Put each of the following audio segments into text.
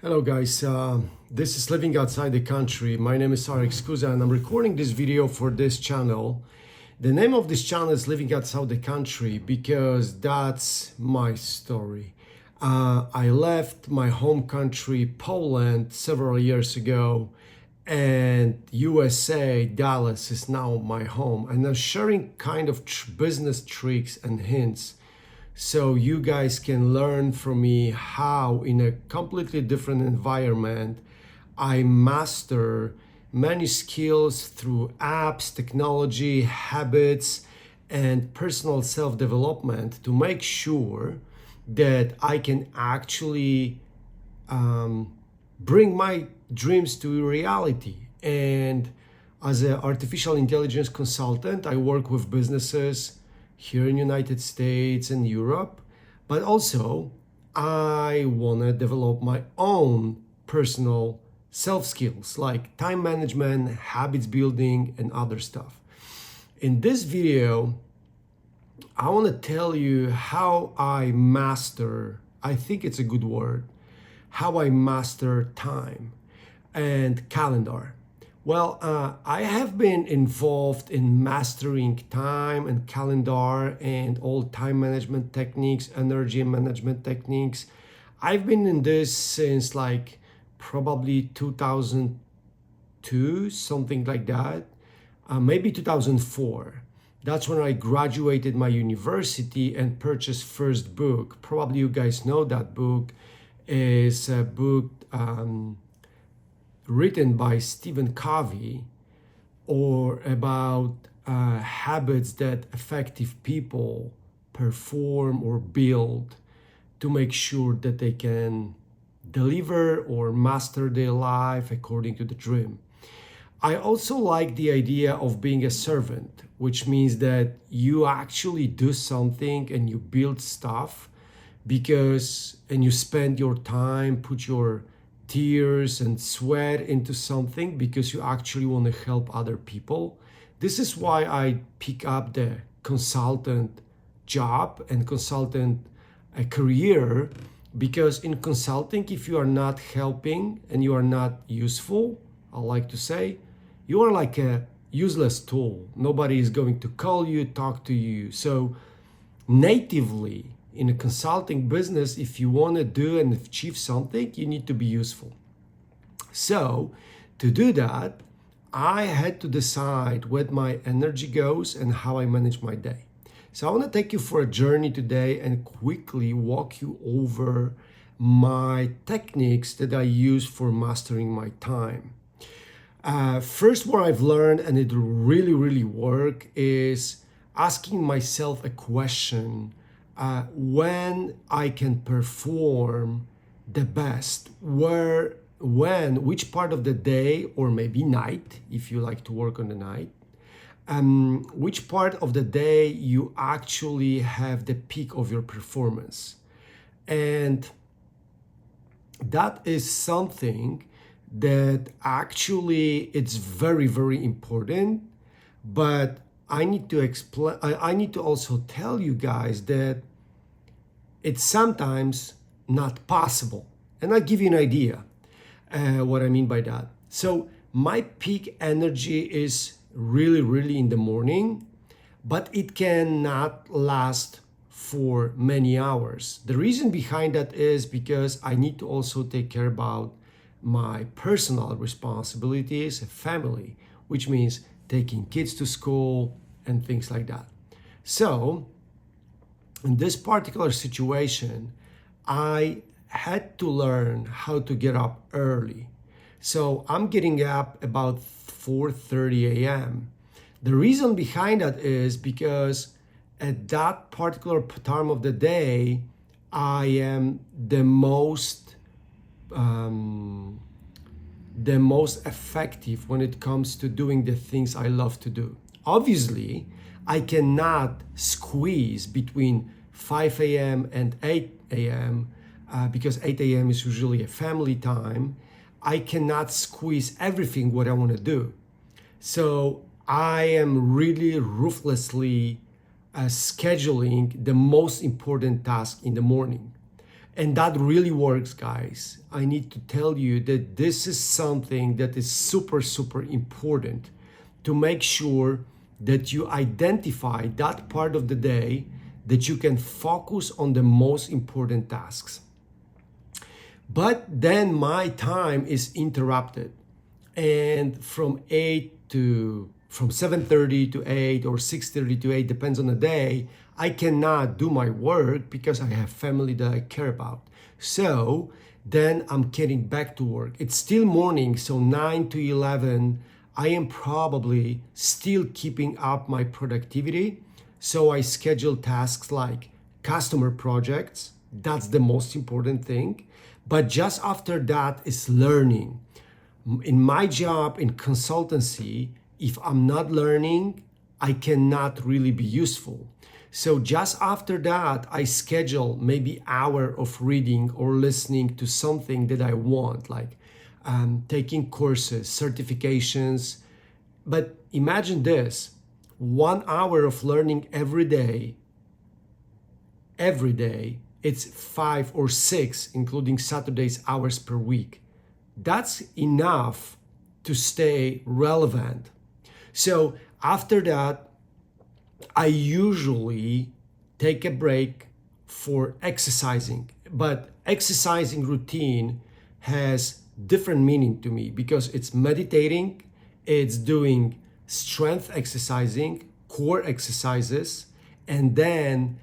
Hello guys, this is Living Outside the Country. My name is Arek Skuza and I'm recording this video for this channel. The name of this channel is Living Outside the Country because that's my story. I left my home country, Poland, several years ago, and USA, Dallas is now my home. And I'm sharing kind of business tricks and hints so you guys can learn from me how in a completely different environment I master many skills through apps, technology, habits, and personal self-development to make sure that I can actually bring my dreams to reality. And as an artificial intelligence consultant, I work with businesses here in United States and Europe, but also I want to develop my own personal self skills like time management, habits building, and other stuff. In this video, I want to tell you how I master, I think it's a good word, how I master time and calendar. Well, I have been involved in mastering time and calendar and all time management techniques, energy management techniques. I've been in this since like probably 2002, something like that, maybe 2004. That's when I graduated my university and purchased first book. Probably you guys know that book is a book written by Stephen Covey, or about habits that effective people perform or build to make sure that they can deliver or master their life according to the dream. I also like the idea of being a servant, which means that you actually do something and you build stuff and you spend your time, put your tears and sweat into something because you actually want to help other people. This is why I pick up the consultant job and consultant career, because in consulting, if you are not helping and you are not useful, I like to say, you are like a useless tool. Nobody is going to call you, talk to you. So natively, in a consulting business, if you want to do and achieve something, you need to be useful. So to do that, I had to decide where my energy goes and how I manage my day. So I want to take you for a journey today and quickly walk you over my techniques that I use for mastering my time. First, what I've learned, and it really work, is asking myself a question. When I can perform the best, which part of the day, or maybe night, if you like to work on the night, which part of the day you actually have the peak of your performance. And that is something that actually it's very important, but I need to also tell you guys that it's sometimes not possible. And I'll give you an idea what I mean by that. So my peak energy is really in the morning, but it cannot last for many hours. The reason behind that is because I need to also take care about my personal responsibilities, family, which means taking kids to school and things like that. So in this particular situation, I had to learn how to get up early. So I'm getting up about 4:30 a.m. The reason behind that is because at that particular time of the day, I am the most effective when it comes to doing the things I love to do. Obviously, I cannot squeeze between 5 a.m. and 8 a.m. Because 8 a.m. is usually a family time. I cannot squeeze everything what I want to do. So I am really ruthlessly scheduling the most important task in the morning. And that really works, guys. I need to tell you that this is something that is super, super important to make sure that you identify that part of the day that you can focus on the most important tasks. But then my time is interrupted. And from 7:30 to 8 or 6:30 to 8, depends on the day, I cannot do my work because I have family that I care about. So then I'm getting back to work. It's still morning, so 9 to 11, I am probably still keeping up my productivity. So I schedule tasks like customer projects. That's the most important thing. But just after that is learning. In my job in consultancy, if I'm not learning, I cannot really be useful. So just after that, I schedule maybe hour of reading or listening to something that I want, like taking courses, certifications. But imagine this, 1 hour of learning every day, it's 5 or 6, including Saturdays, hours per week. That's enough to stay relevant. So after that, I usually take a break for exercising, but exercising routine has different meaning to me because it's meditating, it's doing strength exercising, core exercises, and then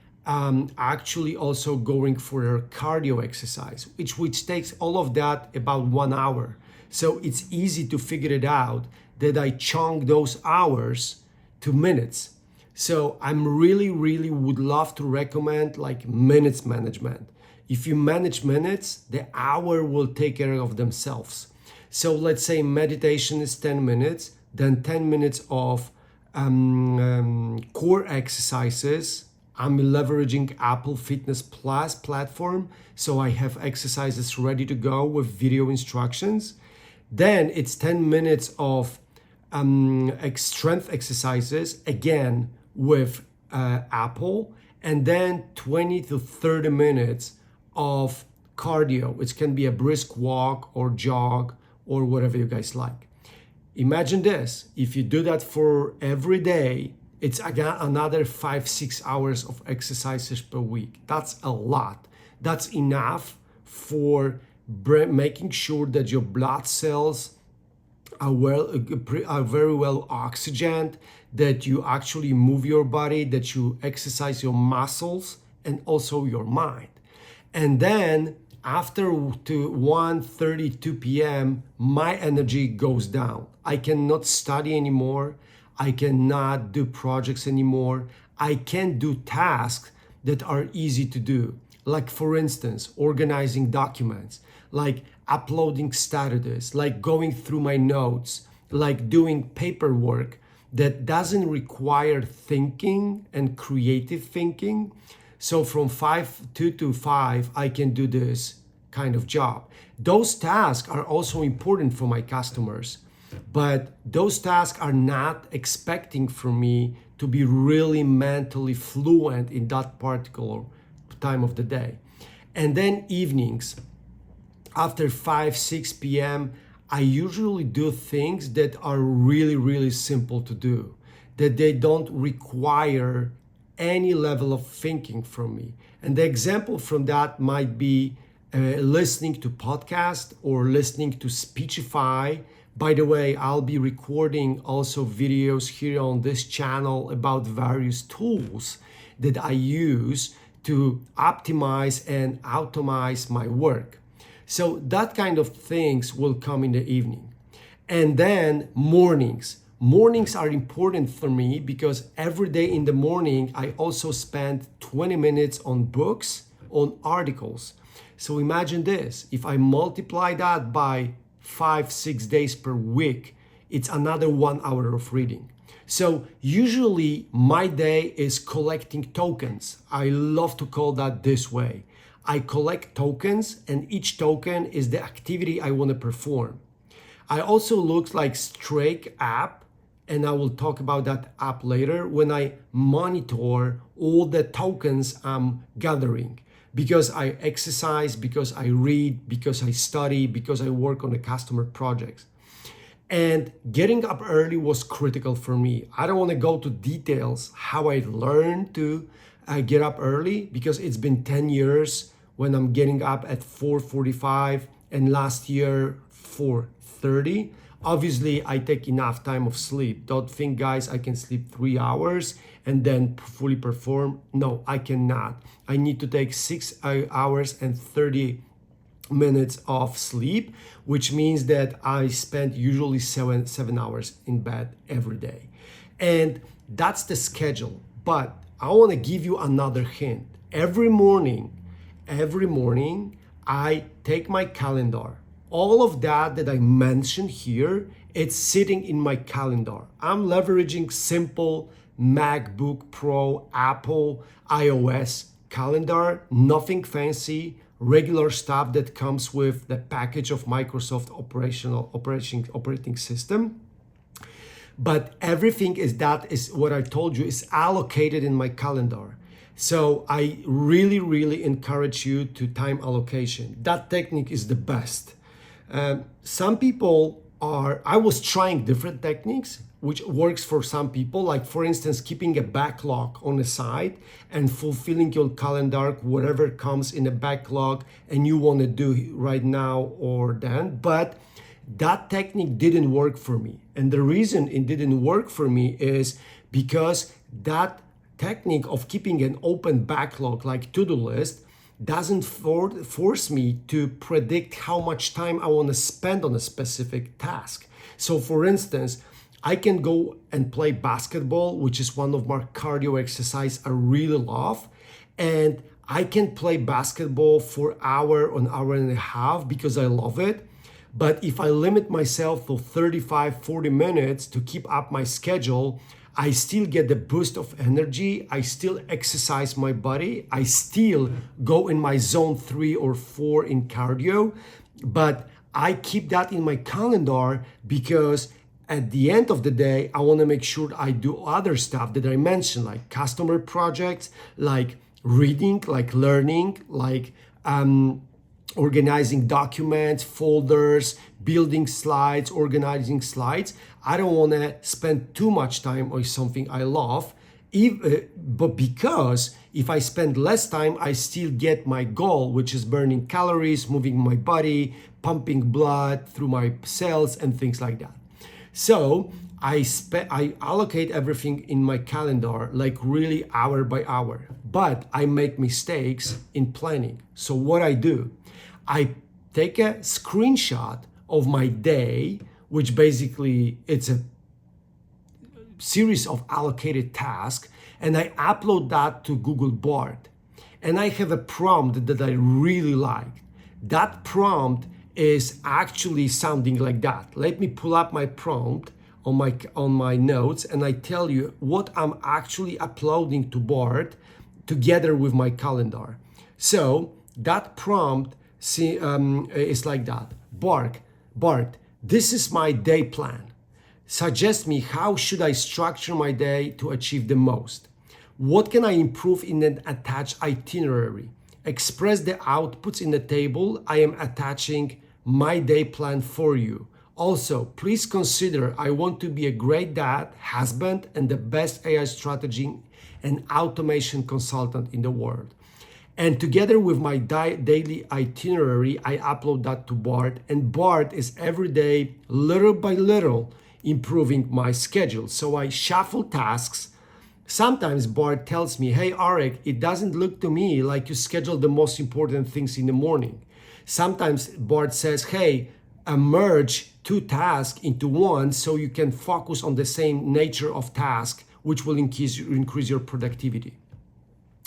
actually also going for a cardio exercise, which takes all of that about 1 hour. So it's easy to figure it out that I chunk those hours to minutes. So I'm really would love to recommend like minutes management. If you manage minutes, the hour will take care of themselves. So let's say meditation is 10 minutes, then 10 minutes of core exercises. I'm leveraging Apple Fitness Plus platform, so I have exercises ready to go with video instructions. Then it's 10 minutes of strength exercises, again with Apple, and then 20 to 30 minutes of cardio, which can be a brisk walk or jog or whatever you guys like. Imagine this, if you do that for every day, it's again another 5-6 hours of exercises per week. That's a lot. That's enough for making sure that your blood cells are very well oxygenated, that you actually move your body, that you exercise your muscles and also your mind. And then after to 1:32 p.m., my energy goes down. I cannot study anymore. I cannot do projects anymore. I can't do tasks that are easy to do. Like for instance, organizing documents, like uploading statuses, like going through my notes, like doing paperwork that doesn't require thinking and creative thinking. So from 2 to 5, I can do this kind of job. Those tasks are also important for my customers, but those tasks are not expecting from me to be really mentally fluent in that particular time of the day. And then evenings, after 5-6 p.m., I usually do things that are really simple to do, that they don't require any level of thinking from me. And the example from that might be listening to podcasts or listening to Speechify. By the way, I'll be recording also videos here on this channel about various tools that I use to optimize and automate my work. So that kind of things will come in the evening. And then mornings. Mornings are important for me because every day in the morning, I also spend 20 minutes on books, on articles. So imagine this, if I multiply that by 5-6 days per week, it's another 1 hour of reading. So usually my day is collecting tokens. I love to call that this way. I collect tokens and each token is the activity I want to perform. I also look like Strike app, and I will talk about that app later, when I monitor all the tokens I'm gathering. because I exercise, because I read, because I study, because I work on the customer projects. And getting up early was critical for me. I don't want to go to details how I learned to get up early, because it's been 10 years when I'm getting up at 4:45 and last year 4:30. Obviously, I take enough time of sleep. Don't think, guys, I can sleep 3 hours and then fully perform. No, I cannot. I need to take 6 hours and 30 minutes of sleep, which means that I spend usually seven hours in bed every day. And that's the schedule. But I want to give you another hint. Every morning, I take my calendar. All of that I mentioned here, it's sitting in my calendar. I'm leveraging simple MacBook Pro, Apple, iOS calendar, nothing fancy, regular stuff that comes with the package of Microsoft operating system. But everything is what I told you is allocated in my calendar. So I really encourage you to time allocation. That technique is the best. Some people I was trying different techniques, which works for some people, like for instance, keeping a backlog on the side and fulfilling your calendar, whatever comes in a backlog and you want to do right now or then. But that technique didn't work for me. And the reason it didn't work for me is because that technique of keeping an open backlog, like to-do list, doesn't force me to predict how much time I want to spend on a specific task. So for instance, I can go and play basketball, which is one of my cardio exercise I really love. And I can play basketball for an hour and a half because I love it. But if I limit myself to 35, 40 minutes to keep up my schedule, I still get the boost of energy. I still exercise my body. I still go in my zone 3 or 4 in cardio. But I keep that in my calendar because at the end of the day, I want to make sure I do other stuff that I mentioned, like customer projects, like reading, like learning, like organizing documents, folders, building slides, organizing slides. I don't want to spend too much time on something I love, but because if I spend less time, I still get my goal, which is burning calories, moving my body, pumping blood through my cells and things like that. So I allocate everything in my calendar, like really hour by hour, but I make mistakes in planning. So what I do, I take a screenshot of my day, which basically it's a series of allocated tasks, and I upload that to Google Bard. And I have a prompt that I really like. That prompt is actually sounding like that. Let me pull up my prompt on my notes, and I tell you what I'm actually uploading to Bard together with my calendar. So that prompt is like that. Bart, this is my day plan. Suggest me how should I structure my day to achieve the most. What can I improve in an attached itinerary? Express the outputs in the table. I am attaching my day plan for you. Also, please consider I want to be a great dad, husband, and the best AI strategy and automation consultant in the world. And together with my daily itinerary, I upload that to Bard. And Bard is every day, little by little, improving my schedule. So I shuffle tasks. Sometimes Bard tells me, hey, Arek, it doesn't look to me like you schedule the most important things in the morning. Sometimes Bard says, hey, merge 2 tasks into one so you can focus on the same nature of task, which will increase your productivity.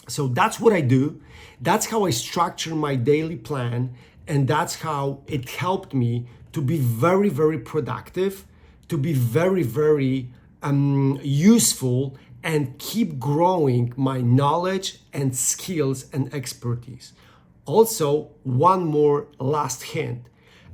So that's what I do. That's how I structure my daily plan. And that's how it helped me to be very, very productive, to be very, very useful, and keep growing my knowledge and skills and expertise. Also, one more last hint.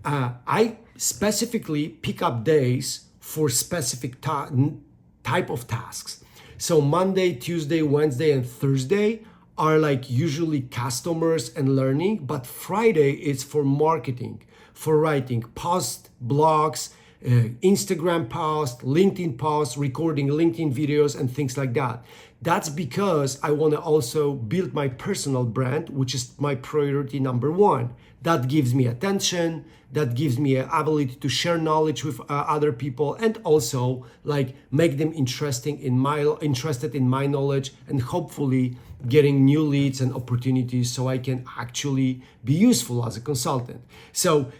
I specifically pick up days for specific type of tasks. So Monday, Tuesday, Wednesday, and Thursday are like usually customers and learning, but Friday is for marketing, for writing posts, blogs, Instagram posts, LinkedIn posts, recording LinkedIn videos, and things like that. That's because I want to also build my personal brand, which is my priority number one. That gives me attention, that gives me an ability to share knowledge with other people, and also like make them interested in my knowledge, and hopefully getting new leads and opportunities so I can actually be useful as a consultant. So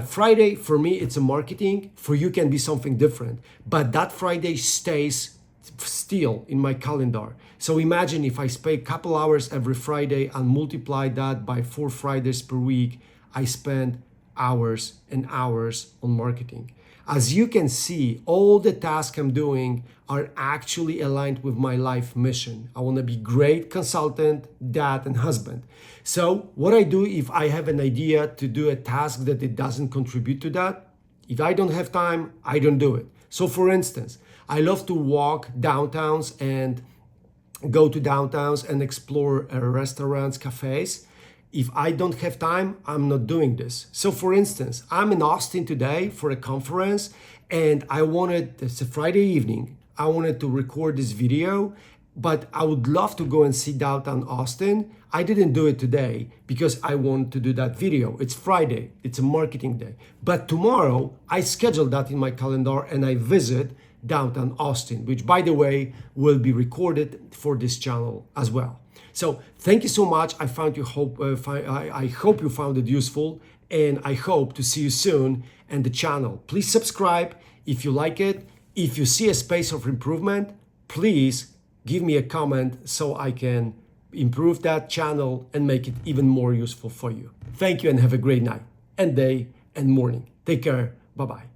Friday for me it's a marketing, for you can be something different, but that Friday stays still in my calendar. So imagine if I spend a couple hours every Friday and multiply that by 4 Fridays per week, I spend hours and hours on marketing. As you can see, all the tasks I'm doing are actually aligned with my life mission. I want to be great consultant, dad, and husband. So what I do if I have an idea to do a task that it doesn't contribute to that, if I don't have time, I don't do it. So for instance, I love to walk downtowns and go to downtowns and explore restaurants, cafes. If I don't have time, I'm not doing this. So for instance, I'm in Austin today for a conference, and it's a Friday evening, I wanted to record this video, but I would love to go and see downtown Austin. I didn't do it today because I want to do that video. It's Friday, it's a marketing day. But tomorrow, I scheduled that in my calendar and I visit downtown Austin, which by the way, will be recorded for this channel as well. So thank you so much. I hope you found it useful, and I hope to see you soon on the channel. Please subscribe if you like it. If you see a space of improvement, please give me a comment so I can improve that channel and make it even more useful for you. Thank you and have a great night and day and morning. Take care. Bye-bye.